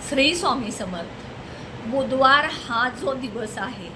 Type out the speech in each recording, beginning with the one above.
श्री स्वामी समर्थ. बुधवार हा जो दिवस आहे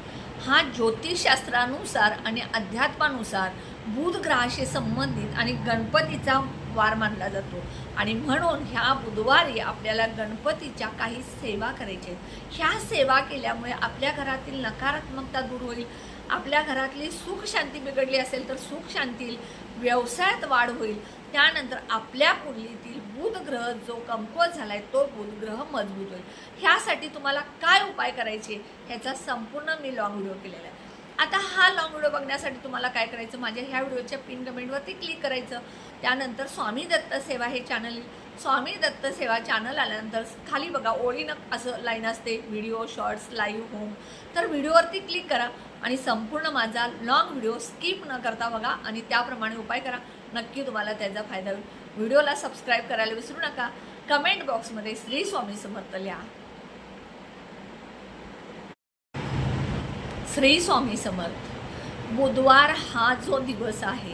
हा ज्योतिषशास्त्रानुसार आणि अध्यात्मानुसार बुध ग्रहाशी संबंधित आणि गणपतीचा वार मानला जातो आणि म्हणून ह्या बुधवारी आपल्याला गणपतीच्या काही सेवा करायच्या आहेत. ह्या सेवा केल्यामुळे आपल्या घरातील नकारात्मकता दूर होईल, आपल्या घरातली सुख शांती बिघडली असेल तर सुख शांती, व्यवसायात वाढ होईल. त्यानंतर आपल्या कुंडलीतील बुध ग्रह जो कमकुवत झालाय तो बुध ग्रह मजबूत होईल. ह्यासाठी तुम्हाला काय उपाय करायचे ह्याचा संपूर्ण मी लॉंग व्हिडिओ केलेला आहे. आता हा लॉंग व्हिडिओ बघण्यासाठी तुम्हाला काय करायचं, माझ्या ह्या व्हिडिओच्या पिन कमेंटवरती क्लिक करायचं. त्यानंतर स्वामी दत्त सेवा हे चॅनल, स्वामी दत्त सेवा चॅनल आल्यानंतर खाली बघा ओळीनं असं लाईन असते, व्हिडिओ, शॉर्ट्स, लाईव्ह, होम. तर व्हिडिओवरती क्लिक करा आणि संपूर्ण माझा लॉंग व्हिडिओ स्किप न करता बघा आणि त्याप्रमाणे उपाय करा. नक्की तुम्हाला त्याचा फायदा होईल. व्हिडिओला सबस्क्राईब करायला विसरू नका. कमेंट बॉक्समध्ये श्री स्वामी समर्थ लिहा. श्री स्वामी समर्थ. बुधवार हा जो दिवस आहे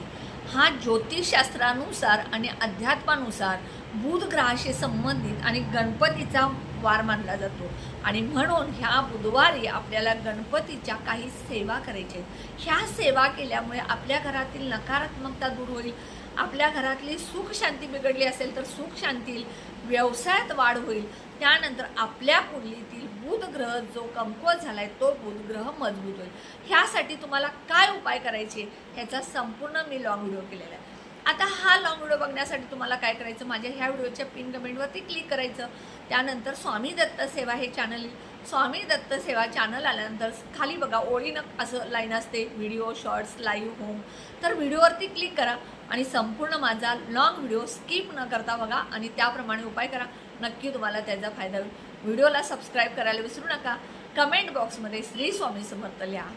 हा ज्योतिषशास्त्रानुसार आणि अध्यात्मानुसार बुध ग्रहाशी संबंधित आणि गणपतीचा वार मानला जातो आणि म्हणून ह्या बुधवारी आपल्याला गणपतीच्या काही सेवा करायच्या आहेत. ह्या सेवा केल्यामुळे आपल्या घरातील नकारात्मकता दूर होईल, आपल्या घरातली सुख शांती बिघडली असेल तर सुख शांती, व्यवसायात वाढ होईल. त्यानंतर आपल्या कुंडलीतील बुध ग्रह जो कमकुवत झालाय तो बुध ग्रह मजबूत होईल. ह्यासाठी तुम्हाला काय उपाय करायचे ह्याचा संपूर्ण मी लॉंग व्हिडिओ केलेला आहे. आता हा लॉंग व्हिडिओ बघण्यासाठी तुम्हाला काय करायचं, माझ्या ह्या व्हिडिओच्या पिन कमेंटवरती क्लिक करायचं. त्यानंतर स्वामी दत्त सेवा हे चॅनल, स्वामी दत्त सेवा चॅनल आल्यानंतर खाली बघा ओळीनं असं लाईन असते, व्हिडिओ, शॉर्ट्स, लाईव्ह, होम. तर व्हिडिओवरती क्लिक करा आणि संपूर्ण माझा लॉंग व्हिडिओ स्किप न करता बघा आणि त्याप्रमाणे उपाय करा. नक्की तुम्हाला त्याचा फायदा होईल. व्हिडिओला सबस्क्राईब करायला विसरू नका. कमेंट बॉक्समध्ये श्री स्वामी समर्थ लिहा.